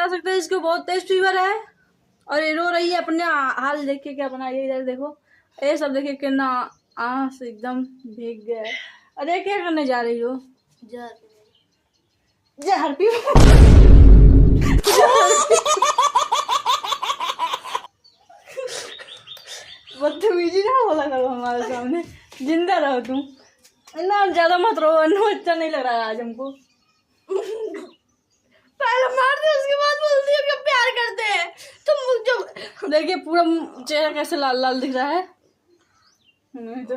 बता सकते हैं इसको बहुत तेज फीवर है और ये रो रही है अपने हाल देख के। क्या बना ये इधर देखो, ये सब देखिए कितना आँख से एकदम भीग गया है। अरे क्या करने जा रही हो? जहर पी बदतमीजी ना बोला करो हमारे सामने, जिंदा रहो तुम ना, ज्यादा मत रो, अच्छा नहीं लग रहा है आज हमको। पहले मारते उसके बाद बोलती है कि प्यार करते हैं तुम। जब देखिए पूरा चेहरा कैसे लाल लाल दिख रहा है। नहीं तो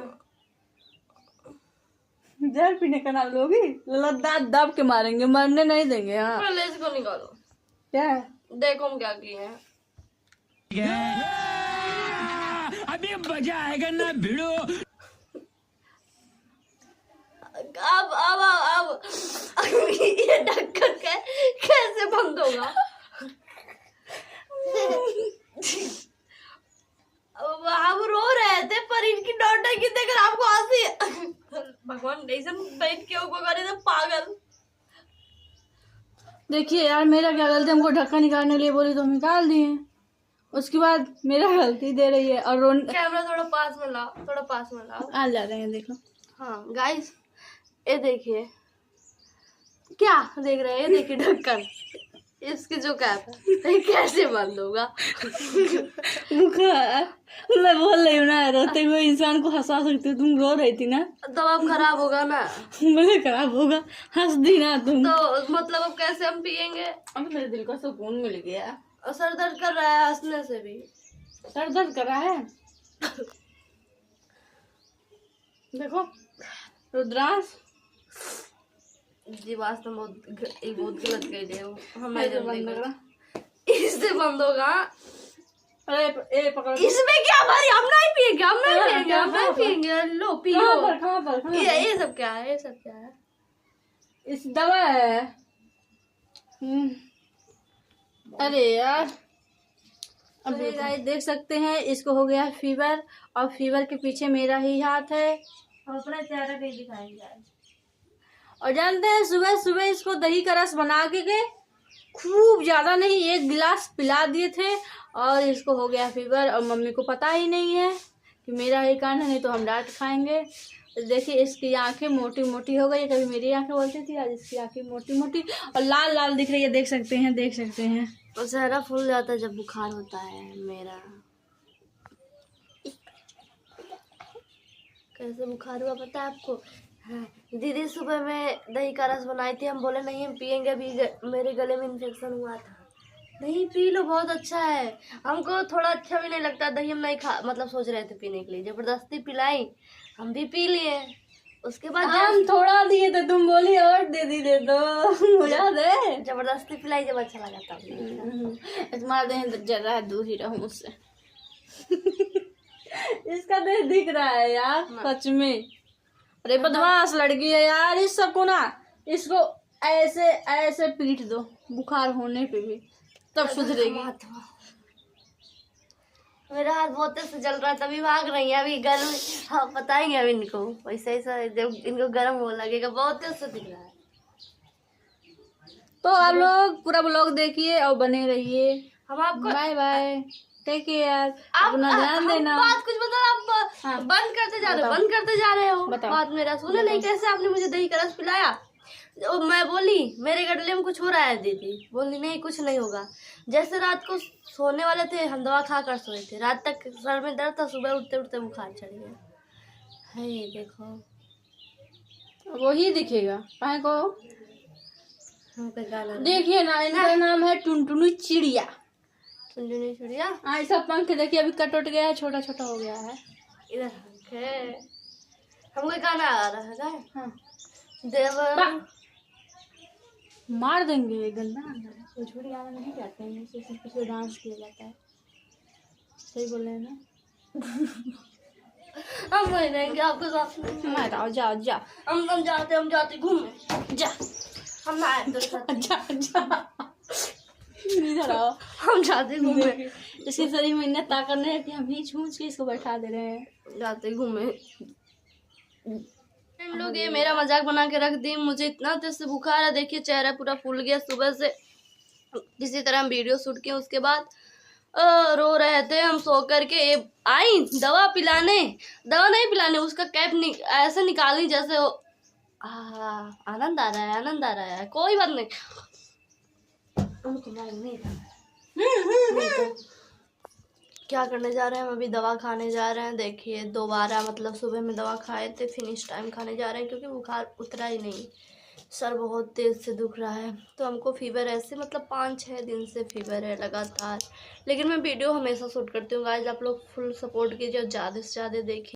जहर पीने का नाम लोगी, दांत दाब के मारेंगे, मरने नहीं देंगे। हाँ पहले इसको निकालो। क्या है? देखो हम क्या किए हैं। अभी मजा आएगा ना भिड़ो। अब ये ढक्कन कैसे बंद होगा? अब रो रहे थे पर इनकी नौटंकी देखकर आपको हंसी। भगवान ऐसा बैठ के ऊपर करे तो पागल। देखिए यार मेरा क्या गलती, हमको ढक्कन निकालने के लिए बोली तो हम निकाल दिए, उसके बाद मेरा गलती दे रही है। और कैमरा थोड़ा पास में लाओ, थोड़ा पास में लाओ। आ जा रहे हैं देखो। हाँ गाइस ये देखिए, क्या देख रहे हैं? ये देखिए ढक्कन, इसकी जो कैप है ये कैसे बंद होगा? मैं बोल रही हूँ ना, रोते हुए इंसान को हंसा सकती हो, तुम रो रही थी ना, तो अब खराब होगा ना। मुझे खराब होगा, हंस दी ना तुम। तो मतलब अब कैसे हम पियेंगे? अब मेरे दिल को सुकून मिल गया। और सर दर्द कर रहा है हंसने से भी। सर दर्द कर रहा है। देखो रुद्रांश जी वास्तव में बहुत गलत कह रहे हो। हमें ऐसे बंद कर रहा। इससे बंद होगा। अरे ए पकड़, इसमें क्या भाई, हम नहीं पिएंगे, हम नहीं पिएंगे, हम नहीं पिएंगे। लो पी लो। कहाँ पर ये सब क्या है? ये सब क्या है? इस दवा है। अरे यार अब गाइस देख सकते हैं इसको हो गया फीवर, और फीवर के पीछे मेरा ही हाथ है। हम अपना चेहरा नहीं दिखाएंगे आज। और जानते हैं सुबह सुबह इसको दही का रस बना के खूब ज्यादा नहीं, 1 गिलास पिला दिए थे और इसको हो गया फीवर। और मम्मी को पता ही नहीं है कि मेरा ही कारण है, नहीं तो हम डांट खाएंगे। देखिए इसकी आंखें मोटी मोटी हो गई, कभी मेरी आंखें बोलती थी, आज इसकी आंखें मोटी मोटी और लाल लाल दिख रही है। देख सकते हैं, देख सकते हैं। और चेहरा फूल जाता है जब बुखार होता है मेरा। कैसे बुखार हुआ पता है आपको? हाँ, दीदी सुबह में दही का रस बनाई थी, हम बोले नहीं हम पियेंगे, अभी मेरे गले में इन्फेक्शन हुआ था। नहीं पी लो, बहुत अच्छा है। हमको थोड़ा अच्छा भी नहीं लगता दही, हम नहीं खा मतलब सोच रहे थे पीने के लिए, जबरदस्ती पिलाई, हम भी पी लिए। उसके बाद हम थोड़ा दिए थे, तुम बोली और दे दी दे दो, याद है? जबरदस्ती पिलाई जब अच्छा लगा था। तुम्हारा देह जरा दूर ही रहो मुझसे। इसका देह दिख रहा है यार सच में। अरे बदमाश लड़की है यार, इस सबको ना, इसको ऐसे ऐसे पीट दो बुखार होने पे भी, तब सुधरेगी। मेरा हाथ बहुत तेज से जल रहा है तभी भाग रही है। अभी गर्म, हाँ बताएंगे अब इनको, वैसे ऐसा जब इनको गर्म हो लगेगा। बहुत तेज से दिख रहा है। तो आप लोग पूरा ब्लॉग देखिए और बने रहिए। हम आपको बाय बाय, टेक केयर, आप अपना ध्यान देना। बात कुछ बता, आप हाँ, बंद करते जा रहे हो, बंद करते जा रहे हो। बताओ। बात मेरा सुनो नहीं, कैसे आपने मुझे दही का रस पिलाया? मैं बोली मेरे गले में कुछ हो रहा है दीदी, बोली नहीं कुछ नहीं होगा। जैसे रात को सोने वाले थे हम दवा खा कर सोए थे, रात तक सर में दर्द था, सुबह उठते उठते बुखार चढ़ गया है। ये देखो वही दिखेगा को। हमको गाना देखिए ना, इनका नाम है टुनटुनी चिड़िया। टुनटुनी चिड़िया। हाँ, ऐसा पंख देखिए अभी कट उट गया है, छोटा छोटा हो गया है। इधर है हमको गाना आ रहा है ना। हाँ। देव मार देंगे, गंदा वो छोटी गाना नहीं गाते हैं, सिर्फ इस पे डांस किया जाता है। सही बोल रहे हैं ना? हम वही रहेंगे आपके साथ। मत आओ, जाओ जाओ, हम जाते घूमने। जा हम ना आए तो साथ। जा जा, इधर आओ। हम जाते घूमने। इसके शरीर में इतना ताकत नहीं है कि हम ही छूछ के इसको बैठा दे रहे हैं। जाते घूमे। हम लोग ये मेरा मजाक बना के रख दी। मुझे इतना तेज से बुखार है, देखिए चेहरा पूरा फूल गया सुबह से। किसी तरह हम वीडियो शूट किए। उसके बाद रो रहे थे हम सो करके, आई दवा पिलाने, दवा नहीं पिलाने, उसका कैप ऐसे निकाली जैसे आनंद आ रहा है, आनंद आ रहा है, कोई बात नहीं। नहीं तो क्या करने जा रहे हैं हम अभी, दवा खाने जा रहे हैं। देखिए दोबारा मतलब सुबह में दवा खाए थे, फिनिश टाइम खाने जा रहे हैं क्योंकि बुखार उतरा ही नहीं, सर बहुत तेज़ से दुख रहा है। तो हमको फीवर ऐसे मतलब 5-6 दिन से फीवर है लगातार। लेकिन मैं वीडियो हमेशा शूट करती हूँ गाइस, आप लोग फुल सपोर्ट कीजिए और ज़्यादा से ज़्यादा देखिए।